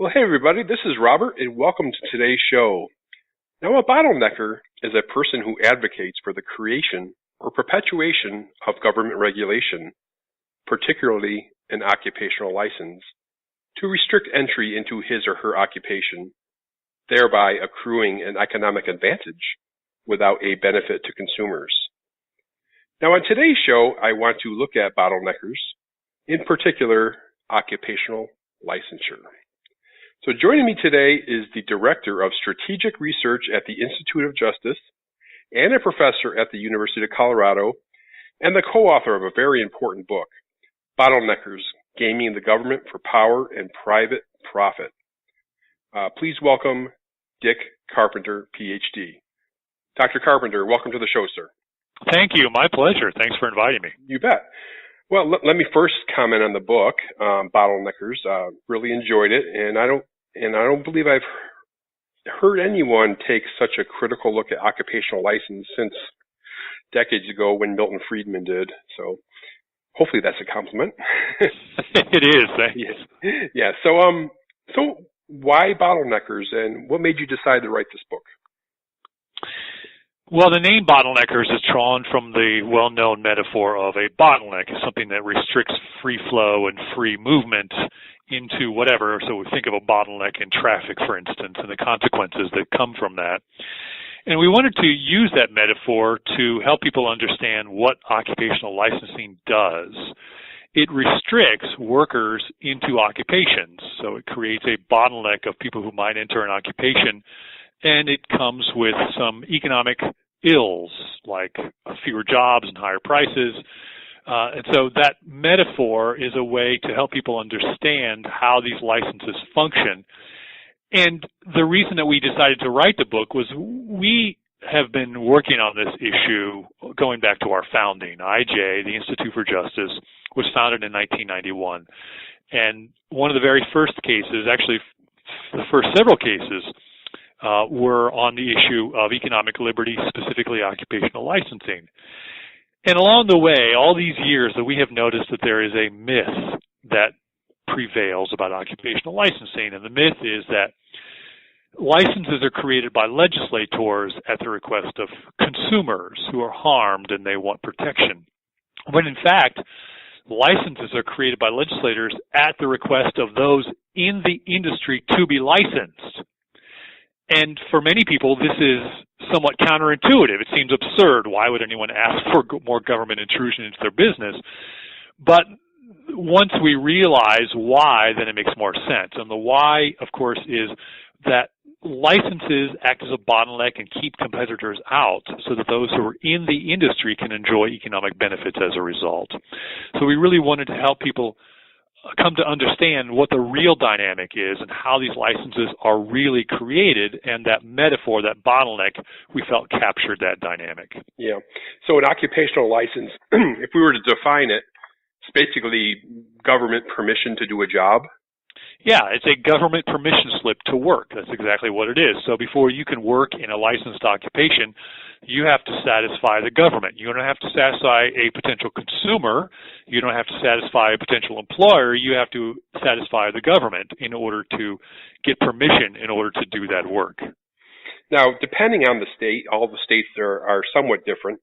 Well, hey everybody, this is Robert and welcome to today's show. Now, a bottlenecker is a person who advocates for the creation or perpetuation of government regulation, particularly an occupational license, to restrict entry into his or her occupation, thereby accruing an economic advantage without a benefit to consumers. Now, on today's show, I want to look at bottleneckers, in particular, occupational licensure. So joining me today is the Director of Strategic Research at the Institute of Justice and a professor at the University of Colorado and the co-author of a very important book, Bottleneckers, Gaming the Government for Power and Private Profit. Please welcome Dick Carpenter, PhD. Dr. Carpenter, welcome to the show, sir. Thank you. My pleasure. Thanks for inviting me. You bet. Well, let me first comment on the book, Bottleneckers. Really enjoyed it, and I don't believe I've heard anyone take such a critical look at occupational license since decades ago when Milton Friedman did. So hopefully that's a compliment. It is. Thanks. Yeah. So why Bottleneckers, and what made you decide to write this book? Well, the name Bottleneckers is drawn from the well-known metaphor of a bottleneck, something that restricts free flow and free movement into whatever. So we think of a bottleneck in traffic, for instance, and the consequences that come from that. And we wanted to use that metaphor to help people understand what occupational licensing does. It restricts workers into occupations, so it creates a bottleneck of people who might enter an occupation, and it comes with some economic ills like fewer jobs and higher prices. And so that metaphor is a way to help people understand how these licenses function. And the reason that we decided to write the book was we have been working on this issue going back to our founding. IJ, the Institute for Justice, was founded in 1991. And one of the very first cases, actually the first several cases, were on the issue of economic liberty, specifically occupational licensing. And along the way, all these years that we have noticed that there is a myth that prevails about occupational licensing, and the myth is that licenses are created by legislators at the request of consumers who are harmed and they want protection. When in fact, licenses are created by legislators at the request of those in the industry to be licensed. And for many people, this is somewhat counterintuitive. It seems absurd. Why would anyone ask for more government intrusion into their business? But once we realize why, then it makes more sense. And the why, of course, is that licenses act as a bottleneck and keep competitors out so that those who are in the industry can enjoy economic benefits as a result. So we really wanted to help people come to understand what the real dynamic is and how these licenses are really created, and that metaphor, that bottleneck, we felt captured that dynamic. Yeah. So an occupational license, if we were to define it, it's basically government permission to do a job. Yeah, it's a government permission slip to work. That's exactly what it is. So before you can work in a licensed occupation, you have to satisfy the government. You don't have to satisfy a potential consumer. You don't have to satisfy a potential employer. You have to satisfy the government in order to get permission in order to do that work. Now, depending on the state, all the states are somewhat different.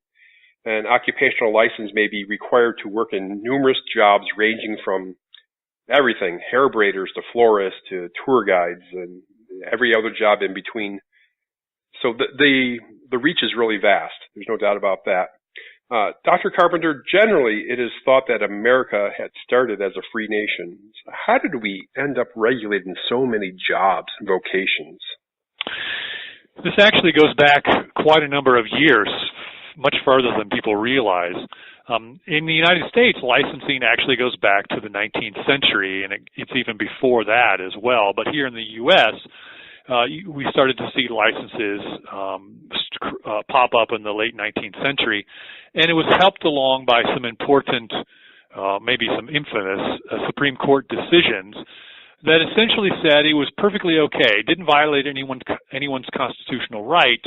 An occupational license may be required to work in numerous jobs ranging from everything, hair braiders to florists to tour guides and every other job in between. So the reach is really vast. There's no doubt about that. Dr. Carpenter, generally it is thought that America had started as a free nation. So how did we end up regulating so many jobs and vocations? This actually goes back quite a number of years, much further than people realize. In the United States, licensing actually goes back to the 19th century, and it's even before that as well. But here in the U.S., we started to see licenses pop up in the late 19th century, and it was helped along by some important, maybe some infamous Supreme Court decisions that essentially said it was perfectly okay, didn't violate anyone's constitutional right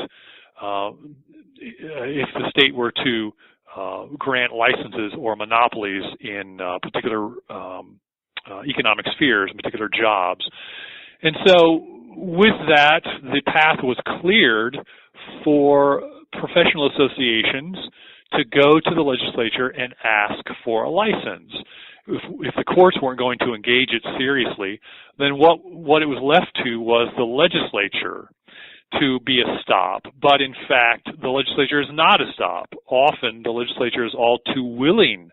if the state were to grant licenses or monopolies in particular economic spheres, in particular jobs. And so with that, the path was cleared for professional associations to go to the legislature and ask for a license. If the courts weren't going to engage it seriously, then what it was left to was the legislature to be a stop. But in fact, the legislature is not a stop. Often the legislature is all too willing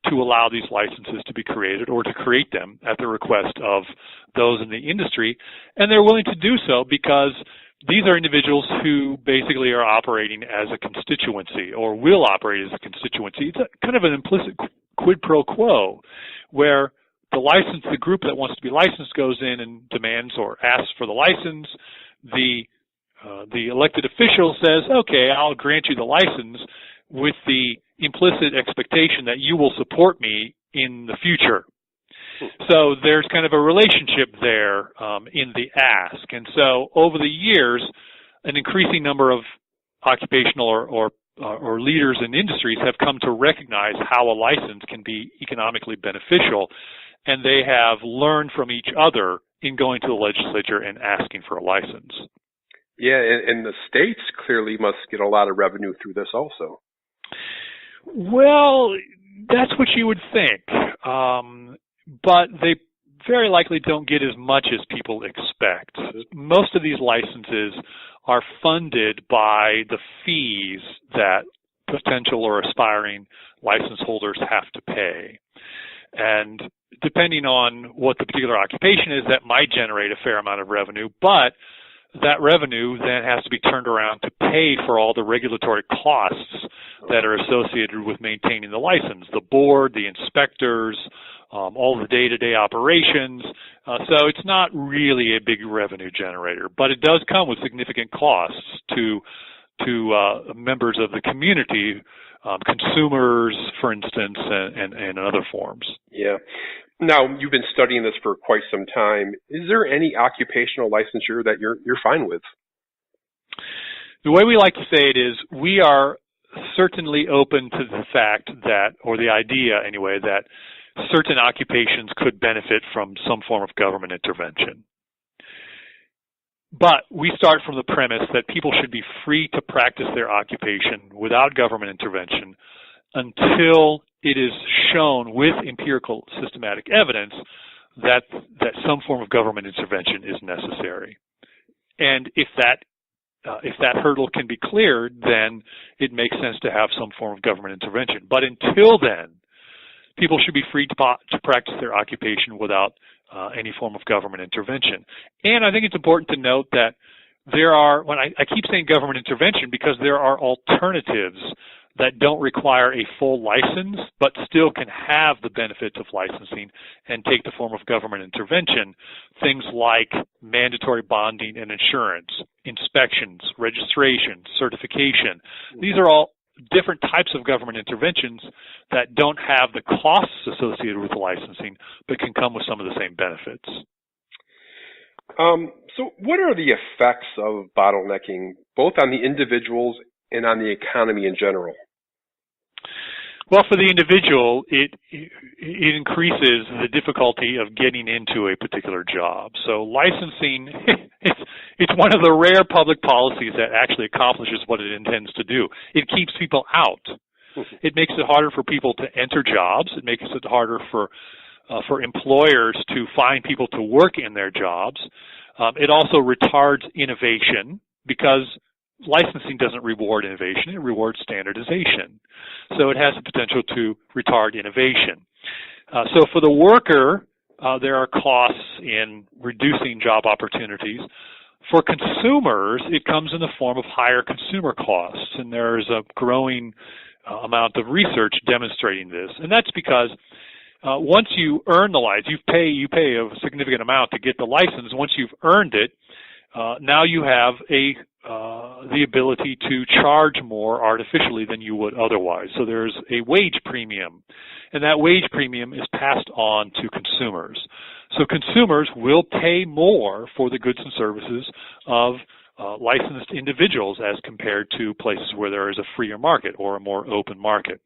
to allow these licenses to be created or to create them at the request of those in the industry. And they're willing to do so because these are individuals who basically are operating as a constituency or will operate as a constituency. It's kind of an implicit quid pro quo where the group that wants to be licensed goes in and demands or asks for the license. The elected official says, okay, I'll grant you the license with the implicit expectation that you will support me in the future. So there's kind of a relationship there in the ask. And so over the years, an increasing number of occupational or leaders in industries have come to recognize how a license can be economically beneficial, and they have learned from each other in going to the legislature and asking for a license. Yeah, and the states clearly must get a lot of revenue through this also. Well, that's what you would think. But they very likely don't get as much as people expect. Most of these licenses are funded by the fees that potential or aspiring license holders have to pay. And depending on what the particular occupation is, that might generate a fair amount of revenue, but that revenue then has to be turned around to pay for all the regulatory costs that are associated with maintaining the license, the board, the inspectors, all the day-to-day operations. So it's not really a big revenue generator, but it does come with significant costs to members of the community, consumers, for instance, and other forms. Yeah. Now, you've been studying this for quite some time. Is there any occupational licensure that you're fine with? The way we like to say it is we are certainly open to the fact that, or the idea anyway, that certain occupations could benefit from some form of government intervention. But we start from the premise that people should be free to practice their occupation without government intervention until it is shown with empirical systematic evidence that some form of government intervention is necessary. And if that hurdle can be cleared, then it makes sense to have some form of government intervention. But until then, people should be free to practice their occupation without any form of government intervention. And I think it's important to note that there are, when I keep saying government intervention because there are alternatives that don't require a full license, but still can have the benefits of licensing and take the form of government intervention. Things like mandatory bonding and insurance, inspections, registration, certification. These are all different types of government interventions that don't have the costs associated with the licensing, but can come with some of the same benefits. So what are the effects of bottlenecking, both on the individuals and on the economy in general? Well, for the individual, it increases the difficulty of getting into a particular job. So licensing, it's one of the rare public policies that actually accomplishes what it intends to do. It keeps people out. It makes it harder for people to enter jobs. It makes it harder for employers to find people to work in their jobs. It also retards innovation because licensing doesn't reward innovation, it rewards standardization. So it has the potential to retard innovation. So for the worker, there are costs in reducing job opportunities. For consumers, it comes in the form of higher consumer costs, and there's a growing amount of research demonstrating this. And that's because once you earn the license, you pay a significant amount to get the license. Once you've earned it, now you have the ability to charge more artificially than you would otherwise. So there's a wage premium, and that wage premium is passed on to consumers. So consumers will pay more for the goods and services of licensed individuals as compared to places where there is a freer market or a more open market.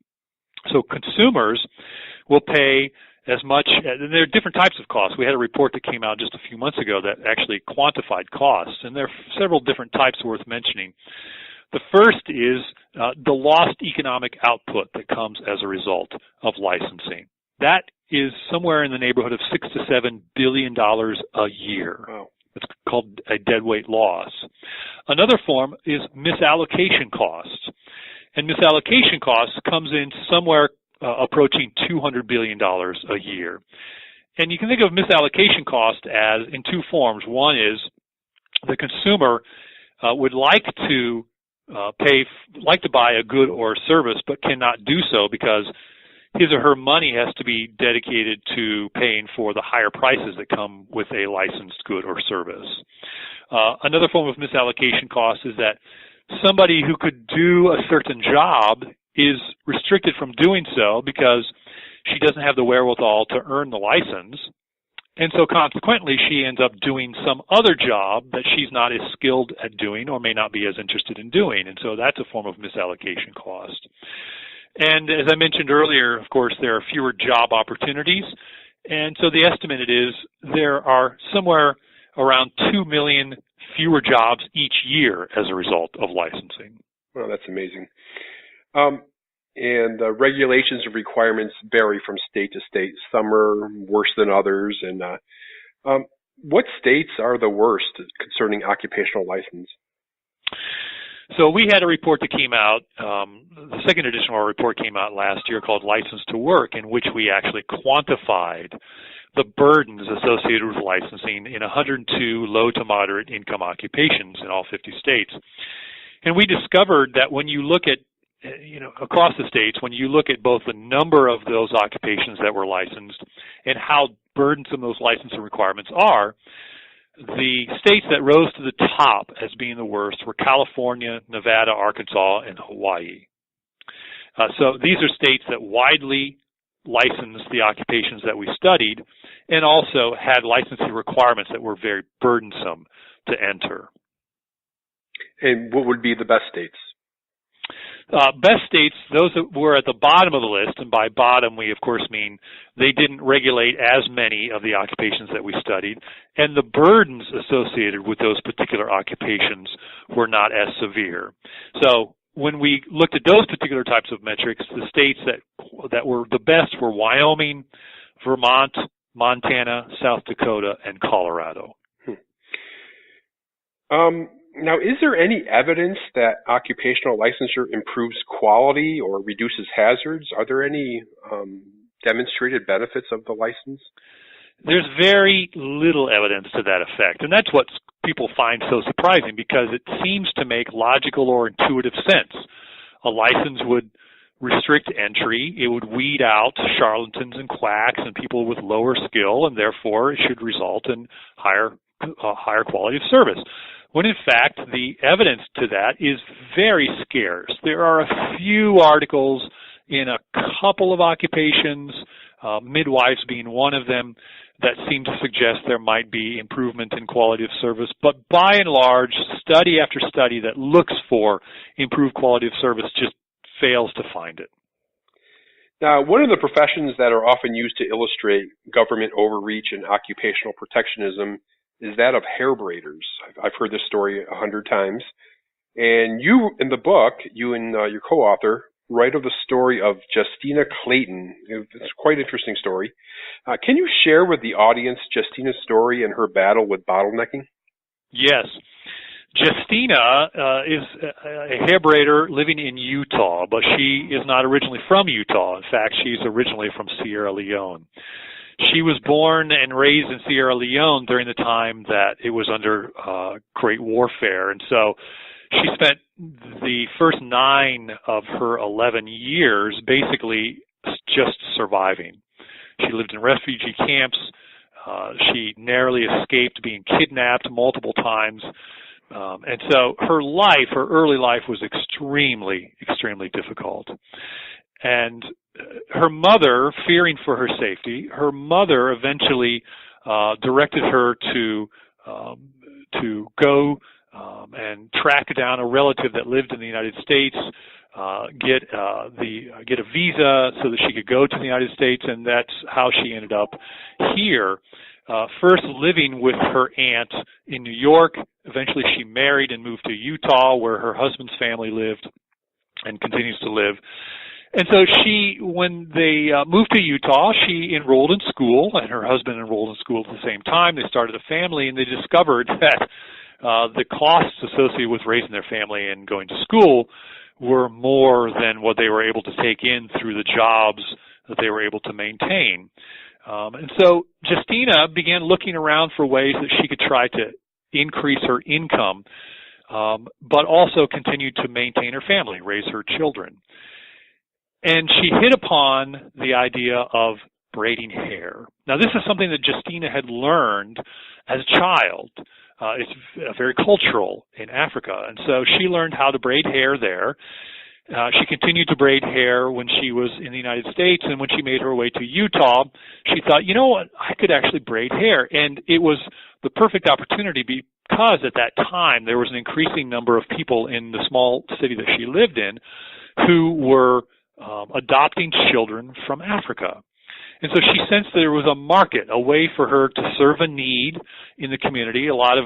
So consumers will pay as much, and there are different types of costs. We had a report that came out just a few months ago that actually quantified costs, and there are several different types worth mentioning. The first is the lost economic output that comes as a result of licensing. That is somewhere in the neighborhood of $6 to $7 billion a year. Wow. It's called a deadweight loss. Another form is misallocation costs. And misallocation costs comes in somewhere approaching $200 billion a year. And you can think of misallocation cost as in two forms. One is the consumer would like to buy a good or a service, but cannot do so because his or her money has to be dedicated to paying for the higher prices that come with a licensed good or service. Another form of misallocation cost is that somebody who could do a certain job is restricted from doing so because she doesn't have the wherewithal to earn the license. And so consequently, she ends up doing some other job that she's not as skilled at doing or may not be as interested in doing. And so that's a form of misallocation cost. And as I mentioned earlier, of course, there are fewer job opportunities. And so the estimate is there are somewhere around 2 million fewer jobs each year as a result of licensing. Well, that's amazing. And regulations and requirements vary from state to state. Some are worse than others. And what states are the worst concerning occupational license? So we had a report that came out, the second edition of our report came out last year called License to Work, in which we actually quantified the burdens associated with licensing in 102 low to moderate income occupations in all 50 states. And we discovered that when you look at, across the states, when you look at both the number of those occupations that were licensed and how burdensome those licensing requirements are, the states that rose to the top as being the worst were California, Nevada, Arkansas, and Hawaii. So these are states that widely licensed the occupations that we studied and also had licensing requirements that were very burdensome to enter. And what would be the best states? Best states, those that were at the bottom of the list, and by bottom we of course mean they didn't regulate as many of the occupations that we studied, and the burdens associated with those particular occupations were not as severe. So when we looked at those particular types of metrics, the states that were the best were Wyoming, Vermont, Montana, South Dakota, and Colorado. Now, is there any evidence that occupational licensure improves quality or reduces hazards? Are there any demonstrated benefits of the license? There's very little evidence to that effect, and that's what people find so surprising because it seems to make logical or intuitive sense. A license would restrict entry, it would weed out charlatans and quacks and people with lower skill, and therefore it should result in higher quality of service. When in fact, the evidence to that is very scarce. There are a few articles in a couple of occupations, midwives being one of them, that seem to suggest there might be improvement in quality of service. But by and large, study after study that looks for improved quality of service just fails to find it. Now, one of the professions that are often used to illustrate government overreach and occupational protectionism is that of hair braiders. I've heard this story 100 times. And you, in the book, you and your co-author write of the story of Justina Clayton. It's a quite interesting story. Can you share with the audience Justina's story and her battle with bottlenecking? Yes. Justina is a hair braider living in Utah, but she is not originally from Utah. In fact, she's originally from Sierra Leone. She was born and raised in Sierra Leone during the time that it was under great warfare. And so she spent the first 9 of her 11 years basically just surviving. She lived in refugee camps. She narrowly escaped being kidnapped multiple times. And so her early life was extremely, extremely difficult. And her mother, fearing for her safety, her mother eventually directed her to go and track down a relative that lived in the United States get a visa so that she could go to the United States, and that's how she ended up here. First living with her aunt in New York. Eventually she married and moved to Utah, where her husband's family lived and continues to live. And so when they moved to Utah, she enrolled in school, and her husband enrolled in school at the same time. They started a family, and they discovered that the costs associated with raising their family and going to school were more than what they were able to take in through the jobs that they were able to maintain. And so Justina began looking around for ways that she could try to increase her income, but also continue to maintain her family, raise her children. And she hit upon the idea of braiding hair. Now, this is something that Justina had learned as a child. It's very cultural in Africa. And so she learned how to braid hair there. She continued to braid hair when she was in the United States, and when she made her way to Utah, she thought, you know what, I could actually braid hair. And it was the perfect opportunity because at that time there was an increasing number of people in the small city that she lived in who were adopting children from Africa. And so she sensed that there was a market, a way for her to serve a need in the community. A lot of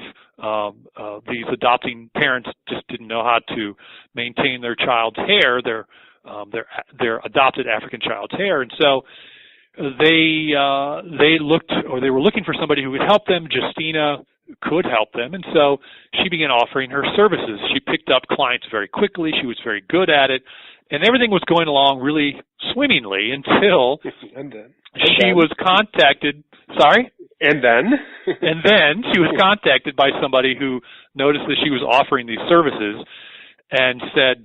these adopting parents just didn't know how to maintain their child's hair, their adopted African child's hair. And so they were looking for somebody who would help them. Justina could help them, and so she began offering her services. She picked up clients very quickly. She was very good at it, and everything was going along really swimmingly until she was contacted. Sorry? And then? And then she was contacted by somebody who noticed that she was offering these services and said,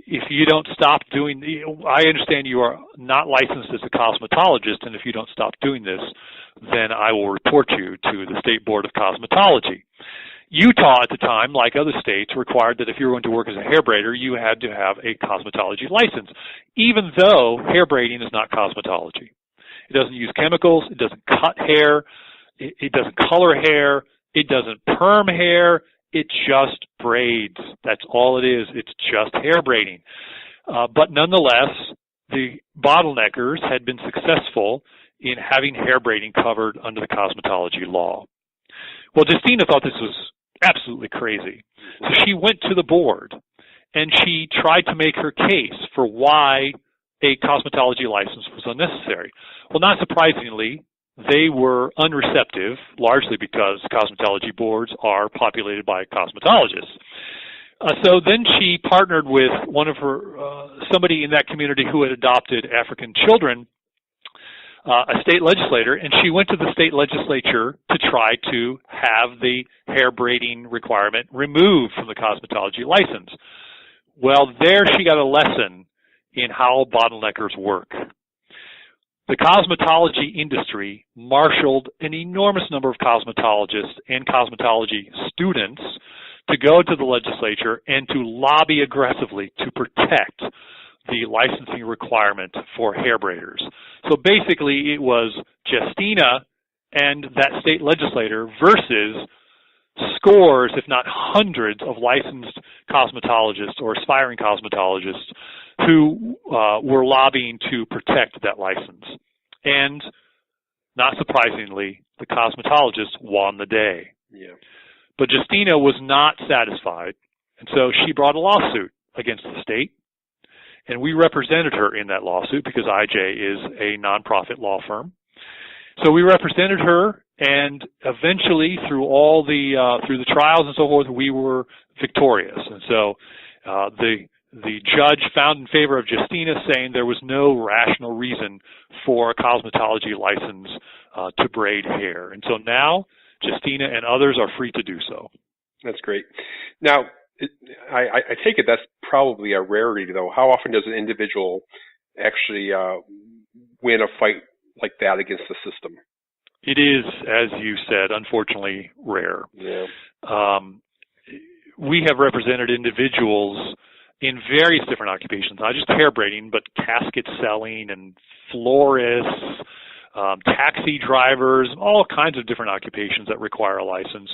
if you don't stop doing, I understand you are not licensed as a cosmetologist, and if you don't stop doing this, then I will report you to the State Board of Cosmetology. Utah at the time, like other states, required that if you were going to work as a hair braider, you had to have a cosmetology license, even though hair braiding is not cosmetology. It doesn't use chemicals, it doesn't cut hair, it doesn't color hair, it doesn't perm hair, it just braids. That's all it is. It's just hair braiding. But nonetheless, the bottleneckers had been successful in having hair braiding covered under the cosmetology law. Well, Justina thought this was absolutely crazy. So she went to the board and she tried to make her case for why a cosmetology license was unnecessary. Well, not surprisingly, they were unreceptive, largely because cosmetology boards are populated by cosmetologists. So then she partnered with one of her, somebody in that community who had adopted African children, a state legislator, and she went to the state legislature to try to have the hair braiding requirement removed from the cosmetology license. Well, there she got a lesson in how bottleneckers work. The cosmetology industry marshaled an enormous number of cosmetologists and cosmetology students to go to the legislature and to lobby aggressively to protect the licensing requirement for hair braiders. So basically it was Justina and that state legislator versus scores, if not hundreds, of licensed cosmetologists or aspiring cosmetologists who were lobbying to protect that license. And not surprisingly, the cosmetologists won the day. Yeah. But Justina was not satisfied, and so she brought a lawsuit against the state, and we represented her in that lawsuit because IJ is a nonprofit law firm. So we represented her, and eventually, through all through the trials and so forth, we were victorious. And so the judge found in favor of Justina, saying there was no rational reason for a cosmetology license to braid hair. And so now Justina and others are free to do so. That's great. Now, I take it that's probably a rarity, though. How often does an individual actually win a fight like that against the system? It is, as you said, unfortunately rare. Yeah. We have represented individuals in various different occupations, not just hair braiding, but casket selling and florists, taxi drivers, all kinds of different occupations that require a license.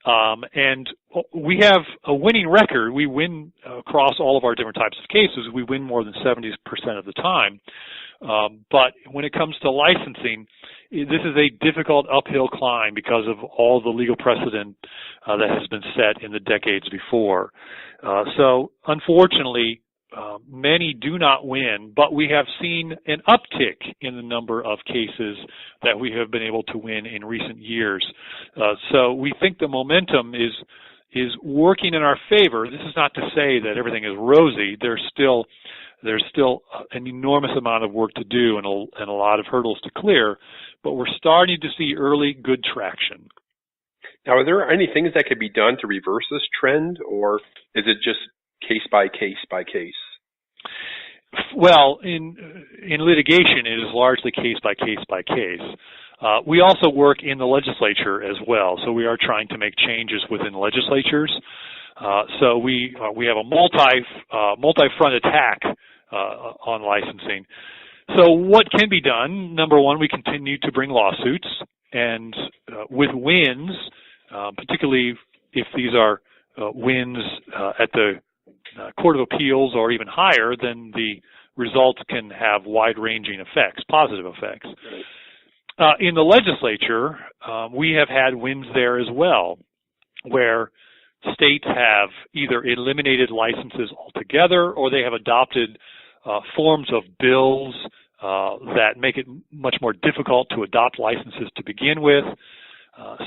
And we have a winning record. We win across all of our different types of cases. We win more than 70% of the time. But when it comes to licensing, this is a difficult uphill climb because of all the legal precedent that has been set in the decades before. So unfortunately, many do not win, but we have seen an uptick in the number of cases that we have been able to win in recent years. So we think the momentum is working in our favor. This is not to say that everything is rosy. There's still an enormous amount of work to do and a lot of hurdles to clear, but we're starting to see early good traction. Now, are there any things that could be done to reverse this trend, or is it just case by case by case? Well, in litigation, it is largely case by case by case. We also work in the legislature as well, so we are trying to make changes within legislatures. So we have a multi-front attack on licensing. So what can be done? Number one, we continue to bring lawsuits, and with wins, particularly if these are wins at the Court of Appeals or even higher, then the results can have wide-ranging effects, positive effects. In the legislature, we have had wins there as well, where states have either eliminated licenses altogether or they have adopted forms of bills that make it much more difficult to adopt licenses to begin with.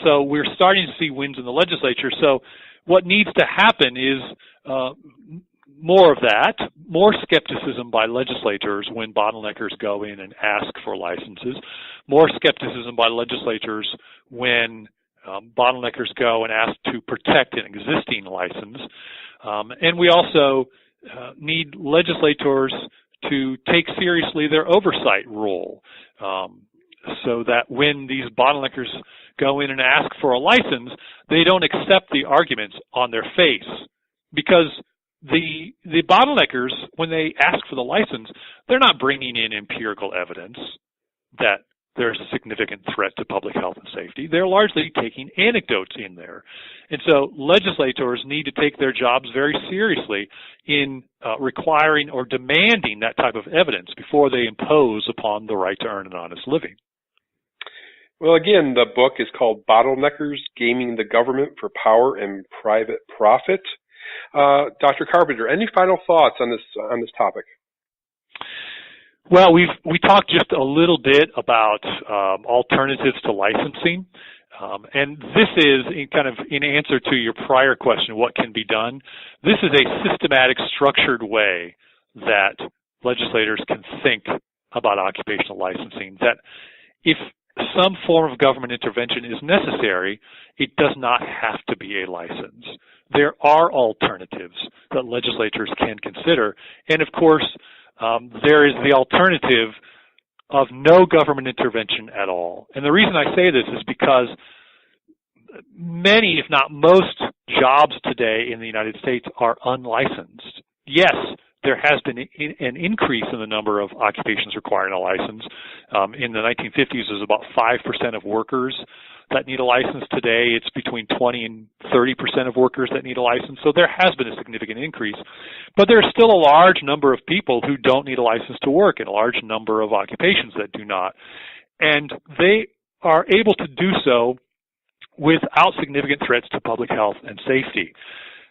So we're starting to see wins in the legislature. So what needs to happen is more of that, more skepticism by legislators when bottleneckers go in and ask for licenses, more skepticism by legislators when bottleneckers go and ask to protect an existing license. And we also need legislators to take seriously their oversight role, so that when these bottleneckers go in and ask for a license, they don't accept the arguments on their face. Because the bottleneckers, when they ask for the license, they're not bringing in empirical evidence that there's a significant threat to public health and safety. They're largely taking anecdotes in there. And so legislators need to take their jobs very seriously in requiring or demanding that type of evidence before they impose upon the right to earn an honest living. Well, again, the book is called Bottleneckers, Gaming the Government for Power and Private Profit. Dr. Carpenter, any final thoughts on this topic? Well, we talked just a little bit about alternatives to licensing, and this is in answer to your prior question, what can be done? This is a systematic, structured way that legislators can think about occupational licensing, that if some form of government intervention is necessary, it does not have to be a license. There are alternatives that legislators can consider, and of course, there is the alternative of no government intervention at all. And the reason I say this is because many, if not most, jobs today in the United States are unlicensed. Yes, there has been an increase in the number of occupations requiring a license. In the 1950s, there was about 5% of workers that need a license. Today, it's between 20 and 30% of workers that need a license. So there has been a significant increase. But there's still a large number of people who don't need a license to work and a large number of occupations that do not. And they are able to do so without significant threats to public health and safety.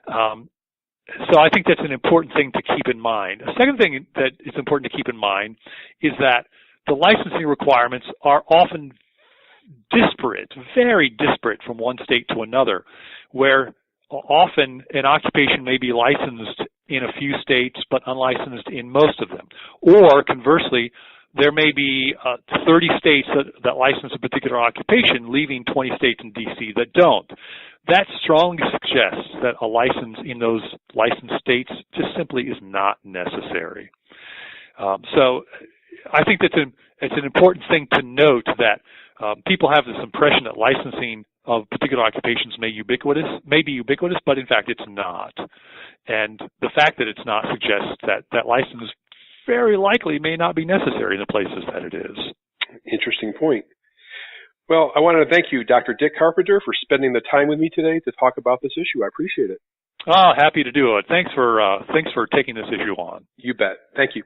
So I think that's an important thing to keep in mind. A second thing that is important to keep in mind is that the licensing requirements are often disparate, very disparate from one state to another, where often an occupation may be licensed in a few states but unlicensed in most of them. Or conversely, there may be 30 states that license a particular occupation, leaving 20 states in D.C. that don't. That strongly suggests that a license in those licensed states just simply is not necessary. So I think it's an important thing to note that people have this impression that licensing of particular occupations may be ubiquitous, but in fact it's not. And the fact that it's not suggests that license very likely may not be necessary in the places that it is. Interesting point. Well, I want to thank you, Dr. Dick Carpenter, for spending the time with me today to talk about this issue. I appreciate it. Oh, happy to do it. Thanks for taking this issue on. You bet. Thank you.